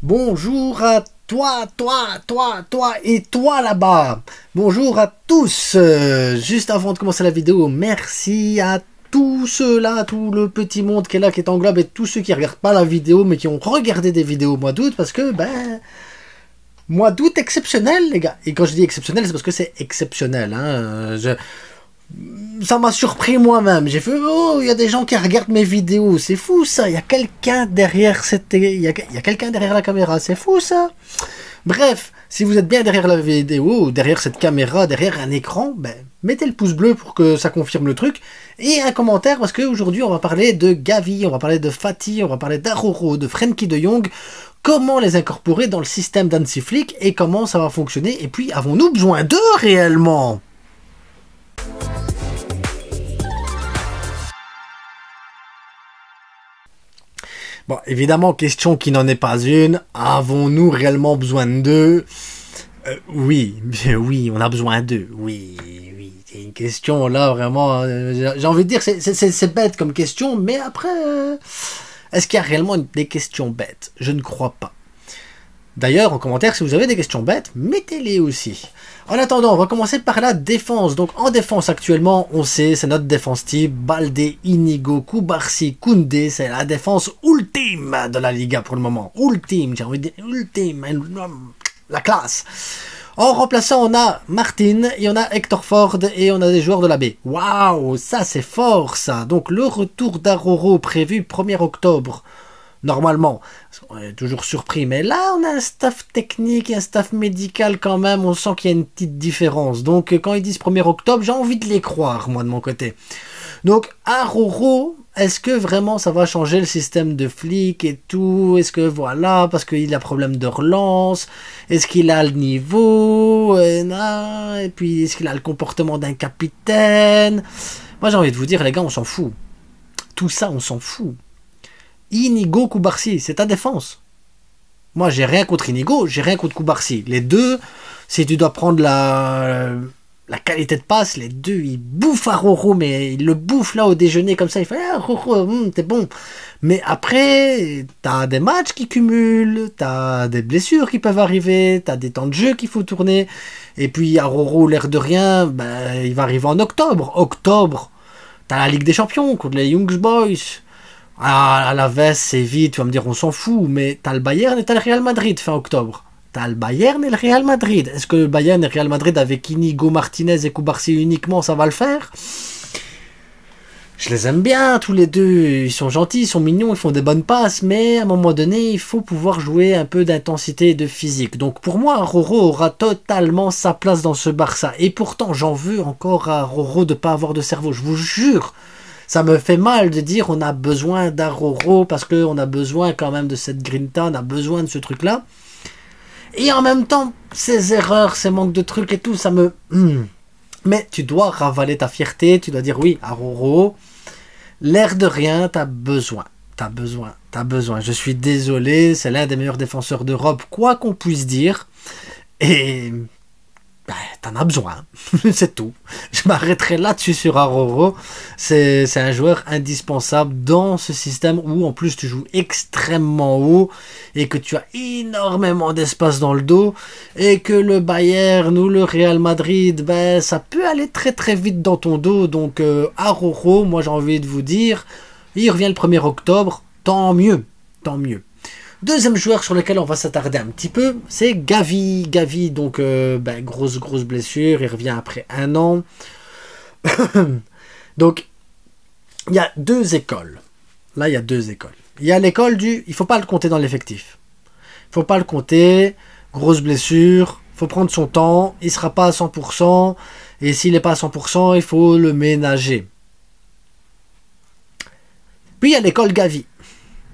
Bonjour à toi et toi là-bas. Bonjour à tous. Juste avant de commencer la vidéo, merci à tous ceux-là, tout le petit monde qui est là, qui est en globe, et tous ceux qui regardent pas la vidéo, mais qui ont regardé des vidéos au mois d'août, parce que, mois d'août exceptionnel, les gars. Et quand je dis exceptionnel, c'est parce que c'est exceptionnel. Ça m'a surpris moi-même. J'ai fait, oh, il y a des gens qui regardent mes vidéos. C'est fou ça. Il y a quelqu'un derrière il y a quelqu'un derrière la caméra. C'est fou ça. Bref, si vous êtes bien derrière la vidéo, derrière cette caméra, derrière un écran, mettez le pouce bleu pour que ça confirme le truc. Et un commentaire parce qu'aujourd'hui on va parler de Gavi, on va parler de Fatih, on va parler d'Aroro, de Frenkie de Jong. Comment les incorporer dans le système d'Hansi Flick et comment ça va fonctionner. Et puis, avons-nous besoin d'eux réellement ? Bon, évidemment, question qui n'en est pas une. Avons-nous réellement besoin d'eux ? Oui, on a besoin d'eux. Oui. C'est une question là, vraiment. J'ai envie de dire, c'est bête comme question, mais après, est-ce qu'il y a réellement des questions bêtes ? Je ne crois pas. D'ailleurs, en commentaire, si vous avez des questions bêtes, mettez-les aussi. En attendant, on va commencer par la défense. Donc, en défense, actuellement, on sait, c'est notre défense type. Balde, Inigo, Koubarsi, Koundé, c'est la défense ultime de la Liga pour le moment. Ultime, j'ai envie de dire ultime. La classe. En remplaçant, on a Martin, et on a Hector Ford, et on a des joueurs de la B. Waouh, ça c'est fort, ça. Donc, le retour d'Aroro prévu 1er octobre. Normalement, on est toujours surpris, mais là on a un staff technique et un staff médical quand même, on sent qu'il y a une petite différence. Donc quand ils disent 1er octobre, j'ai envie de les croire, moi de mon côté. Donc Aroro, est-ce que vraiment ça va changer le système de Flick et tout? Est-ce que voilà, parce qu'il a problème de relance, est-ce qu'il a le niveau, et puis est-ce qu'il a le comportement d'un capitaine? Moi j'ai envie de vous dire les gars, on s'en fout. Tout ça on s'en fout. Inigo, Koubarsi, c'est ta défense. Moi, j'ai rien contre Inigo, j'ai rien contre Koubarsi. Les deux, si tu dois prendre la qualité de passe, les deux, ils bouffent Aroro, mais ils le bouffent là au déjeuner comme ça. Il fait Aroro, t'es bon. Mais après, t'as des matchs qui cumulent, t'as des blessures qui peuvent arriver, t'as des temps de jeu qu'il faut tourner. Et puis Aroro, l'air de rien, il va arriver en octobre. Octobre, t'as la Ligue des Champions contre les Young Boys. Ah, à la veste, c'est vite, tu vas me dire, on s'en fout, mais t'as le Bayern et t'as le Real Madrid fin octobre. T'as le Bayern et le Real Madrid. Est-ce que le Bayern et le Real Madrid avec Inigo, Martinez et Koubarsi uniquement, ça va le faire? Je les aime bien, tous les deux. Ils sont gentils, ils sont mignons, ils font des bonnes passes, mais à un moment donné, il faut pouvoir jouer un peu d'intensité et de physique. Donc pour moi, Aroro aura totalement sa place dans ce Barça. Et pourtant, j'en veux encore à Aroro de ne pas avoir de cerveau, je vous jure. Ça me fait mal de dire on a besoin d'Aroro parce qu'on a besoin quand même de cette grinta, on a besoin de ce truc-là. Et en même temps, ces erreurs, ces manques de trucs et tout, ça me... Mais tu dois ravaler ta fierté, tu dois dire oui, Aroro, l'air de rien, t'as besoin. Je suis désolé, c'est l'un des meilleurs défenseurs d'Europe, quoi qu'on puisse dire. Et... t'en as besoin, c'est tout. Je m'arrêterai là-dessus sur Aroro. C'est un joueur indispensable dans ce système où en plus tu joues extrêmement haut et que tu as énormément d'espace dans le dos et que le Bayern ou le Real Madrid, ça peut aller très très vite dans ton dos. Donc Aroro, moi j'ai envie de vous dire, il revient le 1er octobre, tant mieux. Deuxième joueur sur lequel on va s'attarder un petit peu, c'est Gavi. Gavi, donc, grosse blessure, il revient après 1 an. Donc, il y a 2 écoles. Là, il y a 2 écoles. Il y a l'école du, il faut pas le compter dans l'effectif. Il faut pas le compter, grosse blessure, faut prendre son temps, il sera pas à 100%, et s'il n'est pas à 100%, il faut le ménager. Puis il y a l'école Gavi.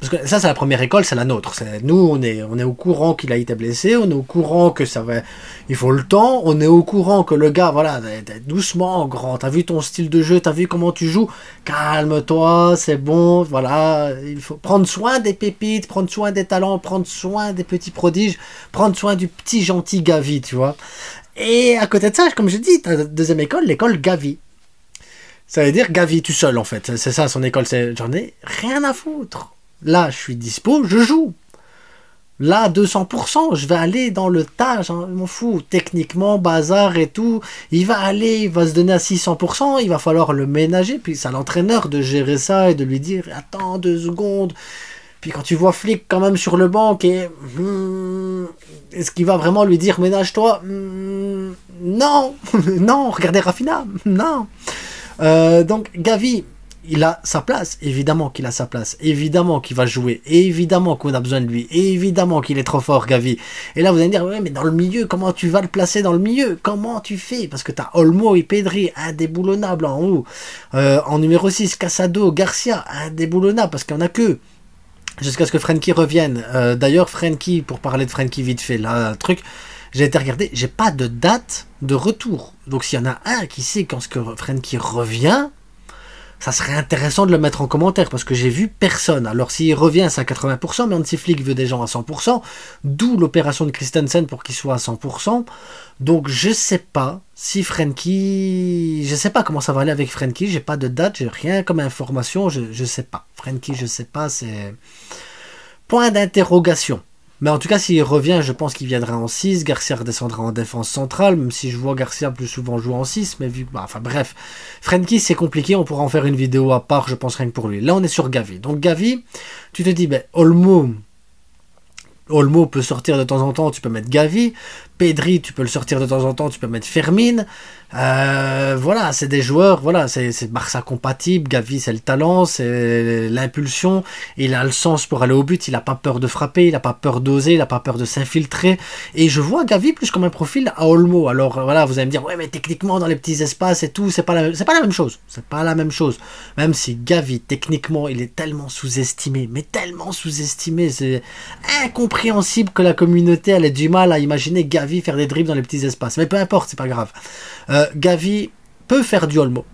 Parce que ça, c'est la première école, c'est la nôtre. Nous, on est au courant qu'il a été blessé, on est au courant que ça va... Il faut le temps, on est au courant que le gars, voilà, doucement, grand, t'as vu ton style de jeu, t'as vu comment tu joues, calme-toi, c'est bon, voilà, il faut prendre soin des pépites, prendre soin des talents, prendre soin des petits prodiges, prendre soin du petit gentil Gavi, tu vois. Et à côté de ça, comme je dis, t'as la deuxième école, l'école Gavi. Ça veut dire Gavi tout seul, en fait. C'est ça, son école, j'en ai rien à foutre. Là, je suis dispo, je joue. Là, 200%, je vais aller dans le tas, je m'en fous. Techniquement, bazar et tout. Il va aller, il va se donner à 600%, il va falloir le ménager. Puis c'est à l'entraîneur de gérer ça et de lui dire, attends 2 secondes. Puis quand tu vois Flick quand même sur le banc, est-ce qu'il va vraiment lui dire, ménage-toi? Non, non, regardez Rafinha, non. Donc Gavi, il a sa place, évidemment qu'il a sa place, évidemment qu'il va jouer, évidemment qu'on a besoin de lui, évidemment qu'il est trop fort, Gavi. Et là vous allez me dire, ouais, mais dans le milieu, comment tu vas le placer dans le milieu? Comment tu fais? Parce que tu as Olmo et Pedri, indéboulonnable en haut. En numéro 6, Casado, Garcia, indéboulonnable, parce qu'il n'y en a que. Jusqu'à ce que Frenkie revienne. D'ailleurs, Frenkie, pour parler de Frenkie vite fait, là, truc, j'ai été regarder, j'ai pas de date de retour. Donc s'il y en a un qui sait quand ce que Frenkie revient, ça serait intéressant de le mettre en commentaire, parce que j'ai vu personne. Alors s'il revient, c'est à 80%, mais Hansi Flick veut des gens à 100%, d'où l'opération de Christensen pour qu'il soit à 100%. Donc je sais pas si Frenkie... Je sais pas comment ça va aller avec Frenkie, j'ai pas de date, j'ai rien comme information, je sais pas. Frenkie, je sais pas, c'est... Point d'interrogation. Mais en tout cas, s'il revient, je pense qu'il viendra en 6. Garcia redescendra en défense centrale, même si je vois Garcia plus souvent jouer en 6. Mais vu, enfin bref. Frenkie, c'est compliqué. On pourra en faire une vidéo à part, je pense, rien que pour lui. Là, on est sur Gavi. Donc Gavi, tu te dis, ben, Olmo peut sortir de temps en temps, tu peux mettre Gavi. Pedri, tu peux le sortir de temps en temps, tu peux mettre Fermin. Voilà, c'est des joueurs, voilà, c'est Barça compatible. Gavi, c'est le talent, c'est l'impulsion. Il a le sens pour aller au but. Il n'a pas peur de frapper, il n'a pas peur d'oser, il n'a pas peur de s'infiltrer. Et je vois Gavi plus comme un profil à Olmo. Alors voilà, vous allez me dire, ouais, mais techniquement, dans les petits espaces et tout, c'est pas la même chose. C'est pas la même chose. Même si Gavi, techniquement, il est tellement sous-estimé, mais tellement sous-estimé, c'est incompréhensible que la communauté elle ait du mal à imaginer Gavi faire des dribbles dans les petits espaces. Mais peu importe, c'est pas grave. Gavi peut faire du Olmo.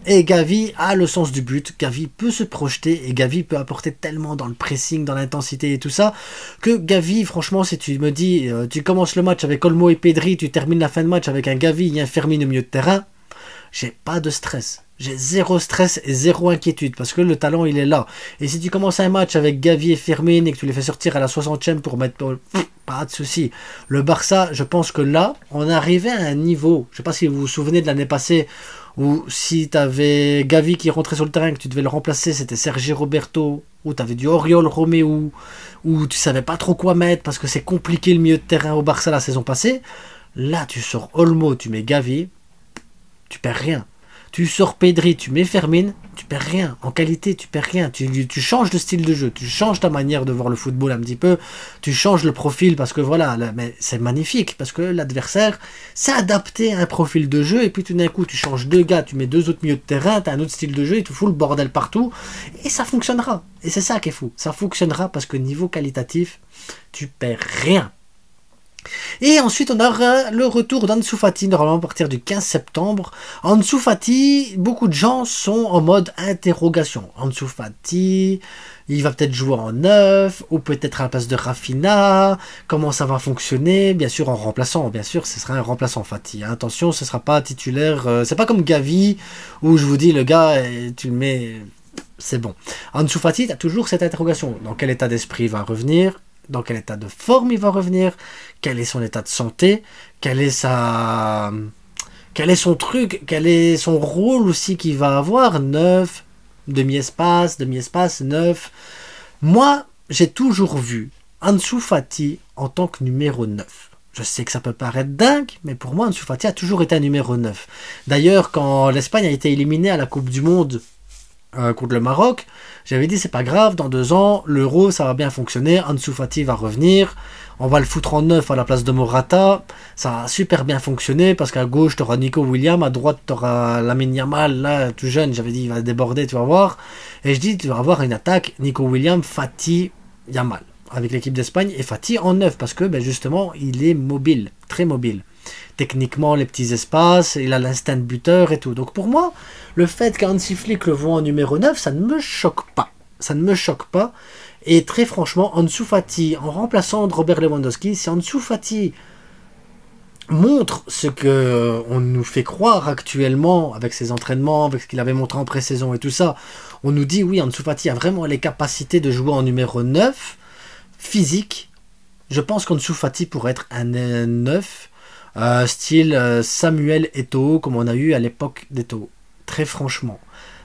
Et Gavi a le sens du but. Gavi peut se projeter et Gavi peut apporter tellement dans le pressing, dans l'intensité et tout ça, que Gavi, franchement, si tu me dis, tu commences le match avec Olmo et Pedri, tu termines la fin de match avec un Gavi et un Fermin au milieu de terrain, j'ai pas de stress. J'ai zéro stress et zéro inquiétude parce que le talent il est là. Et si tu commences un match avec Gavi et Fermin et que tu les fais sortir à la 60e pour mettre... Pas de souci. Le Barça, je pense que là, on arrivait à un niveau, je sais pas si vous vous souvenez de l'année passée, où si tu avais Gavi qui rentrait sur le terrain, que tu devais le remplacer, c'était Sergi Roberto, ou tu avais du Oriol Romeu, où tu savais pas trop quoi mettre parce que c'est compliqué le milieu de terrain au Barça la saison passée. Là, tu sors Olmo, tu mets Gavi, tu perds rien. Tu sors Pedri, tu mets Fermin, tu perds rien. En qualité, tu perds rien. Tu changes de style de jeu, tu changes ta manière de voir le football un petit peu, tu changes le profil parce que voilà, mais c'est magnifique parce que l'adversaire s'est adapté à un profil de jeu et puis tout d'un coup, tu changes 2 gars, tu mets 2 autres milieux de terrain, tu as un autre style de jeu et tu fous le bordel partout et ça fonctionnera. Et c'est ça qui est fou. Ça fonctionnera parce que niveau qualitatif, tu perds rien. Et ensuite, on aura le retour d'Ansu Fati, normalement à partir du 15 septembre. Ansu Fati, beaucoup de gens sont en mode interrogation. Ansu Fati, il va peut-être jouer en 9, ou peut-être à la place de Rafinha. Comment ça va fonctionner? Bien sûr, en remplaçant. Bien sûr, ce sera un remplaçant Fati. Attention, ce sera pas titulaire. C'est pas comme Gavi, où je vous dis, le gars, tu le mets... C'est bon. Ansu Fati, tu as toujours cette interrogation. Dans quel état d'esprit il va revenir? Dans quel état de forme il va revenir, quel est son état de santé, quel est son truc, quel est son rôle aussi qu'il va avoir, 9, demi-espace, 9. Moi, j'ai toujours vu Ansu Fati en tant que numéro 9. Je sais que ça peut paraître dingue, mais pour moi, Ansu Fati a toujours été un numéro 9. D'ailleurs, quand l'Espagne a été éliminée à la Coupe du Monde contre le Maroc, j'avais dit c'est pas grave, dans 2 ans l'Euro ça va bien fonctionner, Ansu Fati va revenir, on va le foutre en 9 à la place de Morata, ça a super bien fonctionné parce qu'à gauche tu auras Nico Williams, à droite tu auras Lamine Yamal, là tout jeune, j'avais dit il va déborder, tu vas voir, et je dis tu vas avoir une attaque Nico Williams, Fati, Yamal avec l'équipe d'Espagne et Fati en 9 parce que ben, justement il est mobile, très mobile. Techniquement, les petits espaces, il a l'instinct de buteur et tout. Donc pour moi, le fait qu'Hansi Flick le voit en numéro 9, ça ne me choque pas. Ça ne me choque pas. Et très franchement, Ansu Fati, en remplaçant Robert Lewandowski, si Ansu Fati montre ce qu'on nous fait croire actuellement avec ses entraînements, avec ce qu'il avait montré en pré-saison et tout ça, on nous dit oui, Ansu Fati a vraiment les capacités de jouer en numéro 9, physique, je pense qu'Ansu Fati pourrait être un 9, style Samuel Eto'o, comme on a eu à l'époque d'Eto'o. Très franchement.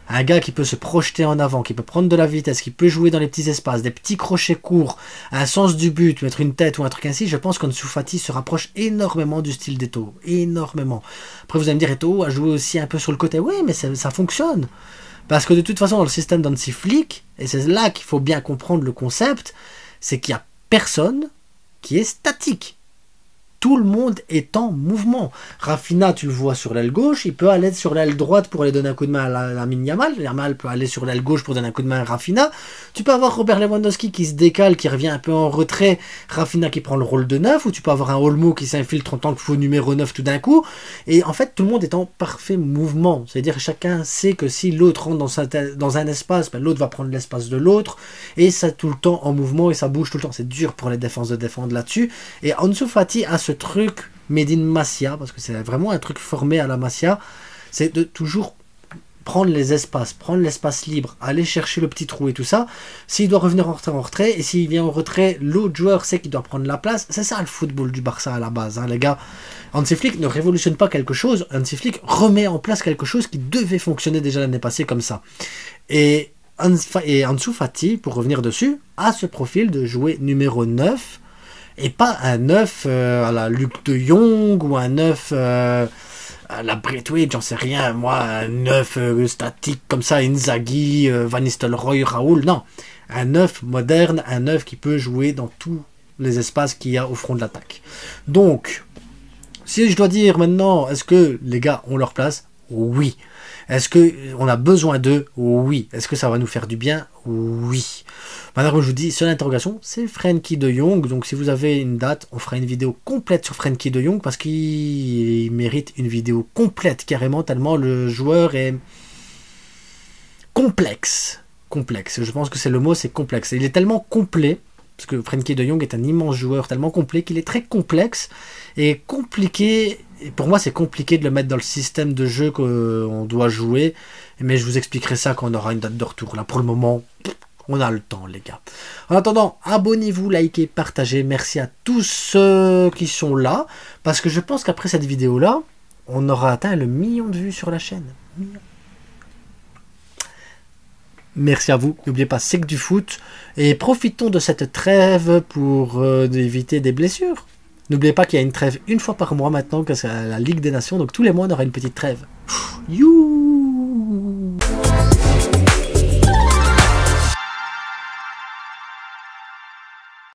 Un gars qui peut se projeter en avant, qui peut prendre de la vitesse, qui peut jouer dans les petits espaces, des petits crochets courts, un sens du but, mettre une tête ou un truc ainsi, je pense qu'Ansu Fati se rapproche énormément du style d'Eto'o. Énormément. Après vous allez me dire, Eto'o a joué aussi un peu sur le côté. Oui, mais ça fonctionne. Parce que de toute façon, dans le système d'Hansi Flick, et c'est là qu'il faut bien comprendre le concept, c'est qu'il n'y a personne qui est statique. Tout le monde est en mouvement. Rafinha, tu le vois sur l'aile gauche, il peut aller sur l'aile droite pour aller donner un coup de main à Lamine Yamal. Yamal peut aller sur l'aile gauche pour donner un coup de main à Rafinha. Tu peux avoir Robert Lewandowski qui se décale, qui revient un peu en retrait, Rafinha qui prend le rôle de 9, ou tu peux avoir un Olmo qui s'infiltre en tant que faux numéro 9 tout d'un coup. Et en fait, tout le monde est en parfait mouvement. C'est-à-dire que chacun sait que si l'autre rentre dans un espace, ben, l'autre va prendre l'espace de l'autre. Et ça tout le temps en mouvement et ça bouge tout le temps. C'est dur pour les défenses de défendre là-dessus. Et Ansu Fati a ce truc made in Masia, parce que c'est vraiment un truc formé à la Masia, c'est de toujours prendre les espaces, prendre l'espace libre, aller chercher le petit trou et tout ça. S'il doit revenir en retrait, et s'il vient en retrait, l'autre joueur sait qu'il doit prendre la place. C'est ça le football du Barça à la base, hein, les gars. Hansi Flick ne révolutionne pas quelque chose, Hansi Flick remet en place quelque chose qui devait fonctionner déjà l'année passée comme ça. Et Ansu Fati, pour revenir dessus, a ce profil de jouer numéro 9, et pas un 9 à la Luc de Jong ou un 9 à la Braithwaite, j'en sais rien, moi, un 9 statique comme ça, Inzaghi, Van Nistelrooy, Raoul, non. Un 9 moderne, un 9 qui peut jouer dans tous les espaces qu'il y a au front de l'attaque. Donc, si je dois dire maintenant, est-ce que les gars ont leur place? Oui. Est-ce qu'on a besoin d'eux? Oui. Est-ce que ça va nous faire du bien? Oui. Maintenant, comme je vous dis, seule interrogation, c'est Frenkie de Jong. Donc, si vous avez une date, on fera une vidéo complète sur Frenkie de Jong parce qu'il mérite une vidéo complète, carrément, tellement le joueur est complexe. Complexe. Je pense que c'est le mot, c'est complexe. Il est tellement complet, parce que Frenkie de Jong est un immense joueur, tellement complet qu'il est très complexe et compliqué. Et pour moi, c'est compliqué de le mettre dans le système de jeu qu'on doit jouer. Mais je vous expliquerai ça quand on aura une date de retour. Là, pour le moment, on a le temps, les gars. En attendant, abonnez-vous, likez, partagez. Merci à tous ceux qui sont là. Parce que je pense qu'après cette vidéo-là, on aura atteint le 1 million de vues sur la chaîne. Merci à vous. N'oubliez pas, c'est que du foot. Et profitons de cette trêve pour éviter des blessures. N'oubliez pas qu'il y a une trêve une fois par mois maintenant, que c'est la Ligue des Nations. Donc tous les mois, on aura une petite trêve. You.